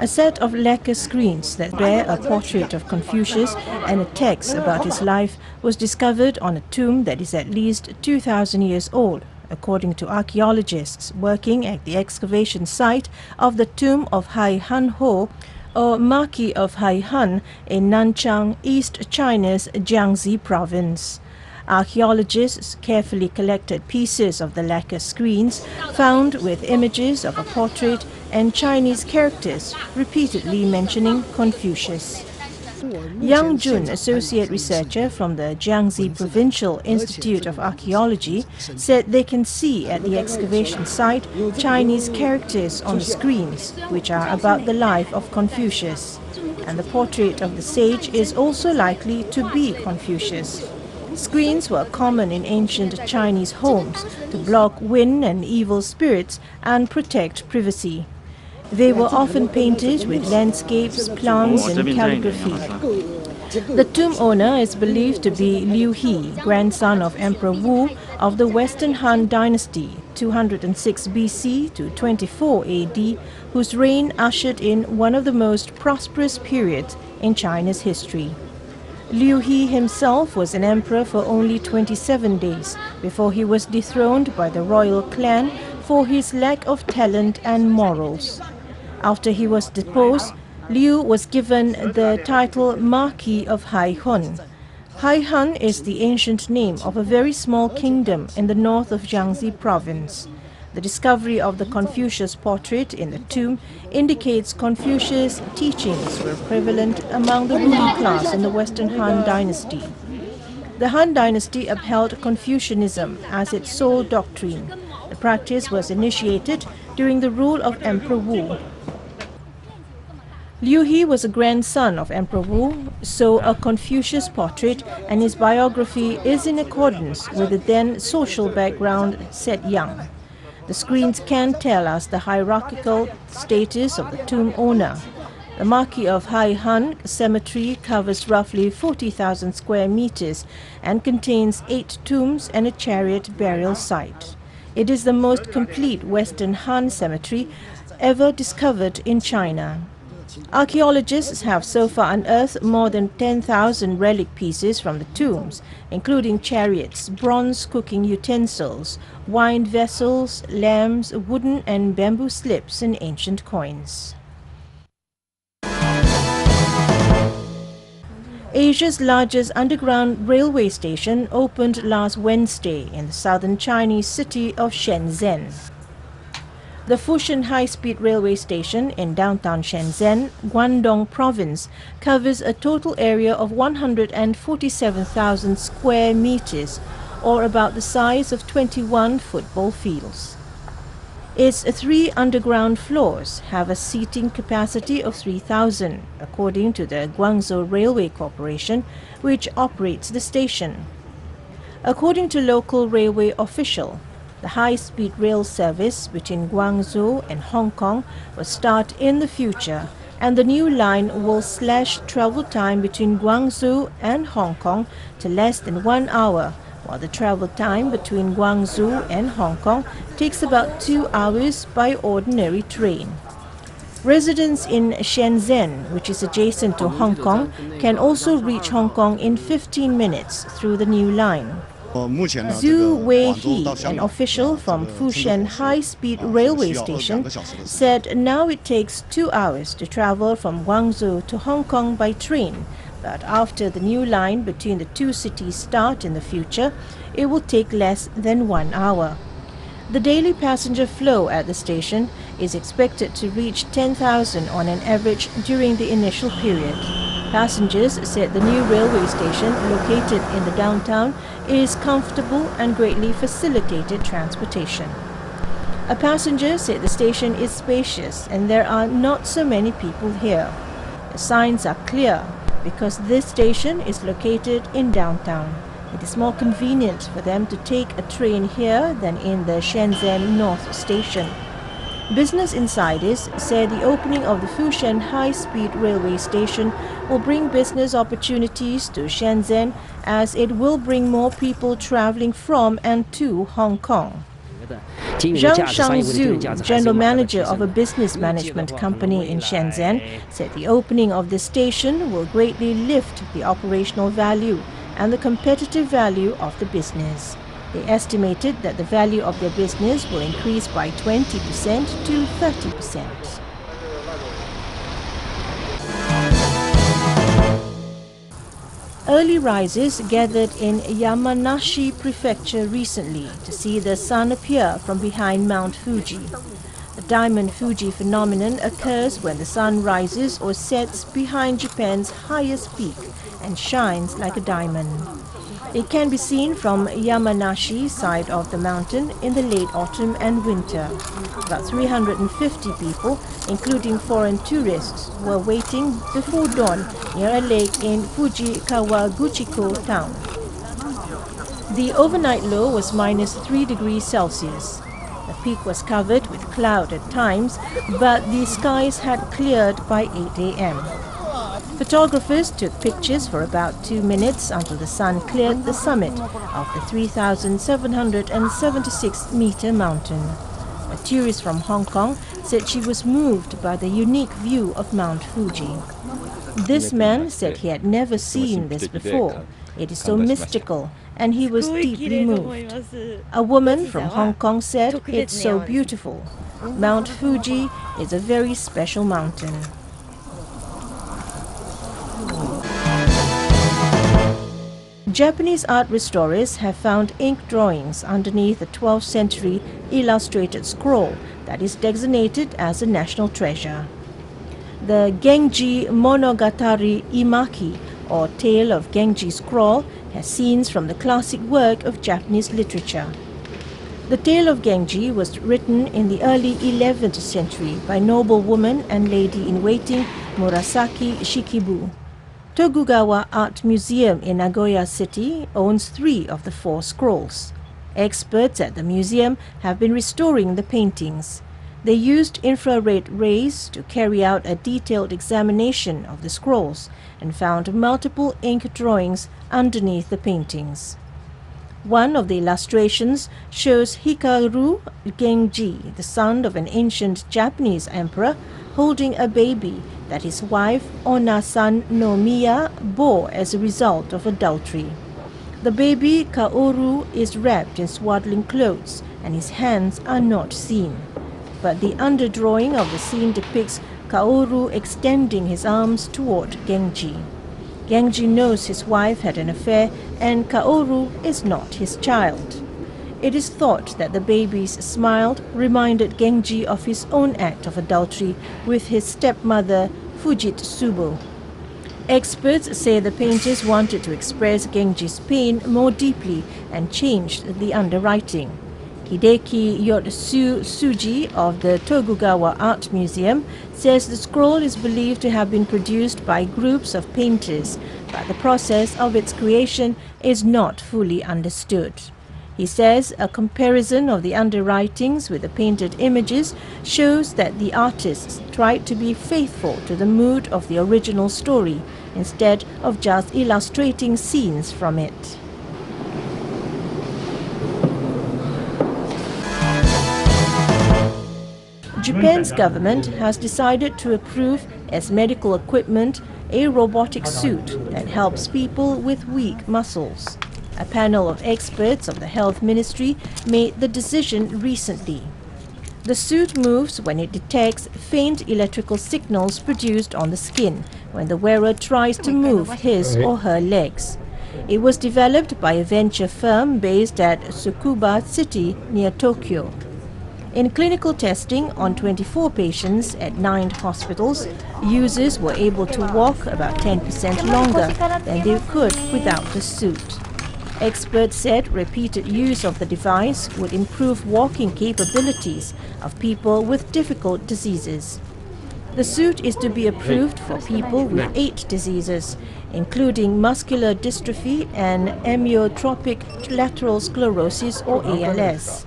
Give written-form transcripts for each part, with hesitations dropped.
A set of lacquer screens that bear a portrait of Confucius and a text about his life was discovered on a tomb that is at least 2,000 years old, according to archaeologists working at the excavation site of the tomb of Hai-Han Ho, or Marquis of Hai-Han, in Nanchang, East China's Jiangxi province. Archaeologists carefully collected pieces of the lacquer screens found with images of a portrait and Chinese characters repeatedly mentioning Confucius. Yang Jun, associate researcher from the Jiangxi Provincial Institute of Archaeology, said they can see at the excavation site Chinese characters on the screens, which are about the life of Confucius. And the portrait of the sage is also likely to be Confucius. Screens were common in ancient Chinese homes to block wind and evil spirits and protect privacy. They were often painted with landscapes, plants and calligraphy. The tomb owner is believed to be Liu He, grandson of Emperor Wu of the Western Han Dynasty, 206 BC to 24 AD, whose reign ushered in one of the most prosperous periods in China's history. Liu He himself was an emperor for only 27 days before he was dethroned by the royal clan for his lack of talent and morals. After he was deposed, Liu was given the title Marquis of Hai-Han. Hai-Han is the ancient name of a very small kingdom in the north of Jiangxi province. The discovery of the Confucius portrait in the tomb indicates Confucius' teachings were prevalent among the ruling class in the Western Han Dynasty. The Han Dynasty upheld Confucianism as its sole doctrine. The practice was initiated during the rule of Emperor Wu. Liu He was a grandson of Emperor Wu, so a Confucius portrait and his biography is in accordance with the then social background, said Yang. The screens can tell us the hierarchical status of the tomb owner. The Marquis of Hai-Han cemetery covers roughly 40,000 square meters and contains 8 tombs and a chariot burial site. It is the most complete Western Han cemetery ever discovered in China. Archaeologists have so far unearthed more than 10,000 relic pieces from the tombs, including chariots, bronze cooking utensils, wine vessels, lamps, wooden and bamboo slips, and ancient coins. Asia's largest underground railway station opened last Wednesday in the southern Chinese city of Shenzhen. The Fuji high-speed railway station in downtown Shenzhen, Guangdong province, covers a total area of 147,000 square meters, or about the size of 21 football fields. Its 3 underground floors have a seating capacity of 3,000, according to the Guangzhou Railway Corporation, which operates the station. According to local railway official, the high-speed rail service between Guangzhou and Hong Kong will start in the future, and the new line will slash travel time between Guangzhou and Hong Kong to less than 1 hour, while the travel time between Guangzhou and Hong Kong takes about 2 hours by ordinary train. Residents in Shenzhen, which is adjacent to Hong Kong, can also reach Hong Kong in 15 minutes through the new line. Zhu Wei-He, an official from Fuji high-speed railway station, said now it takes 2 hours to travel from Guangzhou to Hong Kong by train, but after the new line between the two cities start in the future, it will take less than 1 hour. The daily passenger flow at the station is expected to reach 10,000 on an average during the initial period. Passengers said the new railway station, located in the downtown, is comfortable and greatly facilitated transportation. A passenger said the station is spacious and there are not so many people here. The signs are clear because this station is located in downtown. It is more convenient for them to take a train here than in the Shenzhen North Station. Business insiders said the opening of the Fuji high-speed railway station will bring business opportunities to Shenzhen, as it will bring more people traveling from and to Hong Kong. Zhang Shangzhu, general manager of a business management company in Shenzhen, said the opening of this station will greatly lift the operational value and the competitive value of the business. They estimated that the value of their business will increase by 20% to 30%. Early risers gathered in Yamanashi Prefecture recently to see the sun appear from behind Mount Fuji. The diamond Fuji phenomenon occurs when the sun rises or sets behind Japan's highest peak and shines like a diamond. It can be seen from Yamanashi side of the mountain in the late autumn and winter. About 350 people, including foreign tourists, were waiting before dawn near a lake in Fuji Kawaguchiko town. The overnight low was -3 degrees Celsius. The peak was covered with cloud at times, but the skies had cleared by 8 a.m. Photographers took pictures for about 2 minutes until the sun cleared the summit of the 3,776-meter mountain. A tourist from Hong Kong said she was moved by the unique view of Mount Fuji. This man said he had never seen this before. It is so mystical, and he was deeply moved. A woman from Hong Kong said it's so beautiful. Mount Fuji is a very special mountain. Japanese art restorers have found ink drawings underneath a 12th century illustrated scroll that is designated as a national treasure. The Genji Monogatari Imaki, or Tale of Genji scroll, has scenes from the classic work of Japanese literature. The Tale of Genji was written in the early 11th century by noblewoman and lady-in-waiting Murasaki Shikibu. Tokugawa Art Museum in Nagoya City owns 3 of the 4 scrolls. Experts at the museum have been restoring the paintings. They used infrared rays to carry out a detailed examination of the scrolls and found multiple ink drawings underneath the paintings. One of the illustrations shows Hikaru Genji, the son of an ancient Japanese emperor, holding a baby that his wife Ona-san no Miya bore as a result of adultery. The baby Kaoru is wrapped in swaddling clothes and his hands are not seen. But the underdrawing of the scene depicts Kaoru extending his arms toward Genji. Genji knows his wife had an affair and Kaoru is not his child. It is thought that the baby's smile reminded Genji of his own act of adultery with his stepmother Fujitsubo. Experts say the painters wanted to express Genji's pain more deeply and changed the underwriting. Hideki Yotsuji of the Tokugawa Art Museum says the scroll is believed to have been produced by groups of painters, but the process of its creation is not fully understood. He says a comparison of the underwritings with the painted images shows that the artists tried to be faithful to the mood of the original story instead of just illustrating scenes from it. Japan's government has decided to approve as medical equipment a robotic suit that helps people with weak muscles. A panel of experts of the Health Ministry made the decision recently. The suit moves when it detects faint electrical signals produced on the skin when the wearer tries to move his or her legs. It was developed by a venture firm based at Tsukuba City near Tokyo. In clinical testing on 24 patients at 9 hospitals, users were able to walk about 10% longer than they could without the suit. Experts said repeated use of the device would improve walking capabilities of people with difficult diseases. The suit is to be approved for people with 8 diseases, including muscular dystrophy and amyotrophic lateral sclerosis or ALS.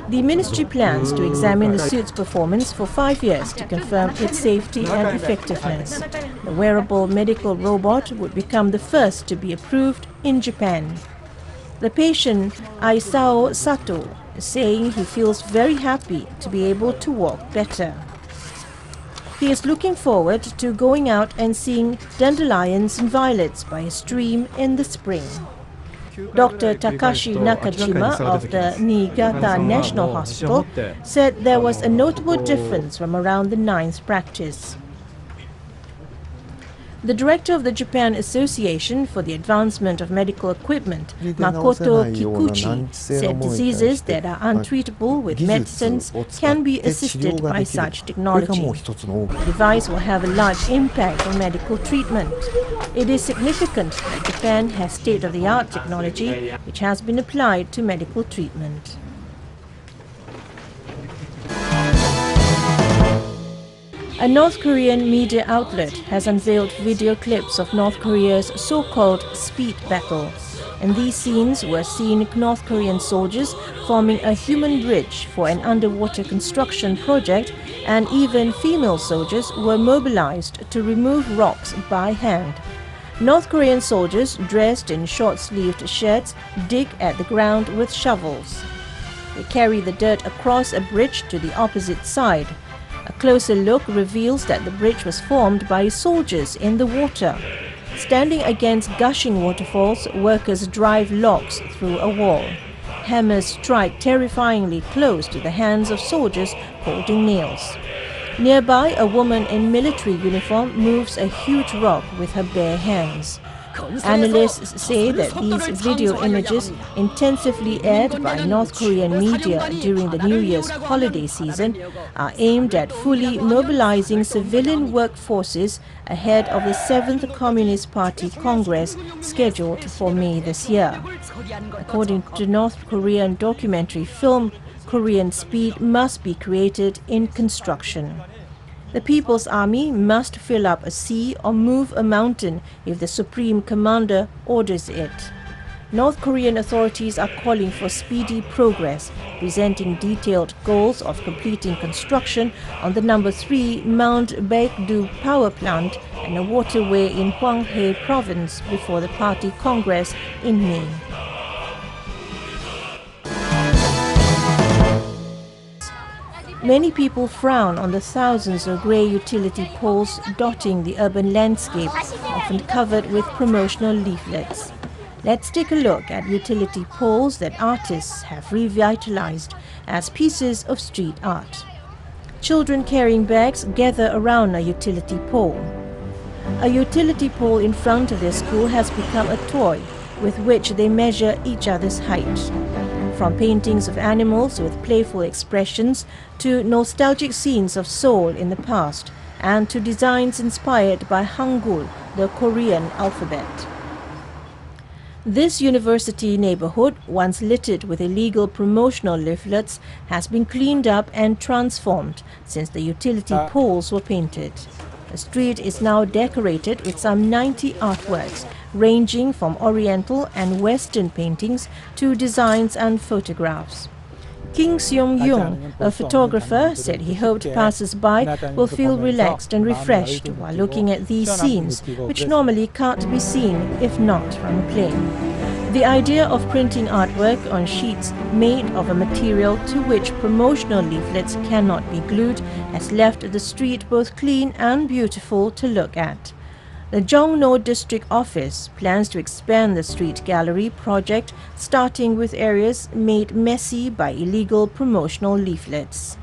The ministry plans to examine the suit's performance for 5 years to confirm its safety and effectiveness. The wearable medical robot would become the first to be approved in Japan. The patient, Aisao Sato, saying he feels very happy to be able to walk better. He is looking forward to going out and seeing dandelions and violets by a stream in the spring. Dr. Takashi Nakajima of the Niigata National Hospital said there was a notable difference from around the 9th practice. The director of the Japan Association for the Advancement of Medical Equipment, Makoto Kikuchi, said diseases that are untreatable with medicines can be assisted by such technology. The device will have a large impact on medical treatment. It is significant that Japan has state-of-the-art technology which has been applied to medical treatment. A North Korean media outlet has unveiled video clips of North Korea's so-called speed battle. In these scenes were seen North Korean soldiers forming a human bridge for an underwater construction project, and even female soldiers were mobilized to remove rocks by hand. North Korean soldiers dressed in short-sleeved shirts dig at the ground with shovels. They carry the dirt across a bridge to the opposite side. A closer look reveals that the bridge was formed by soldiers in the water. Standing against gushing waterfalls, workers drive logs through a wall. Hammers strike terrifyingly close to the hands of soldiers holding nails. Nearby, a woman in military uniform moves a huge rock with her bare hands. Analysts say that these video images, intensively aired by North Korean media during the New Year's holiday season, are aimed at fully mobilizing civilian workforces ahead of the 7th Communist Party Congress scheduled for May this year. According to North Korean documentary film, Korean speed must be created in construction. The People's Army must fill up a sea or move a mountain if the Supreme Commander orders it. North Korean authorities are calling for speedy progress, presenting detailed goals of completing construction on the No. 3 Mount Baekdu power plant and a waterway in Hwanghae province before the party congress in May. Many people frown on the thousands of grey utility poles dotting the urban landscape, often covered with promotional leaflets. Let's take a look at utility poles that artists have revitalized as pieces of street art. Children carrying bags gather around a utility pole. A utility pole in front of their school has become a toy with which they measure each other's height. From paintings of animals with playful expressions to nostalgic scenes of Seoul in the past, and to designs inspired by Hangul, the Korean alphabet. This university neighborhood, once littered with illegal promotional leaflets, has been cleaned up and transformed since the utility poles were painted. The street is now decorated with some 90 artworks, ranging from Oriental and Western paintings to designs and photographs. King Seong-young, a photographer, said he hoped passers-by will feel relaxed and refreshed while looking at these scenes, which normally can't be seen if not from a plane. The idea of printing artwork on sheets made of a material to which promotional leaflets cannot be glued has left the street both clean and beautiful to look at. The Jongno District Office plans to expand the street gallery project, starting with areas made messy by illegal promotional leaflets.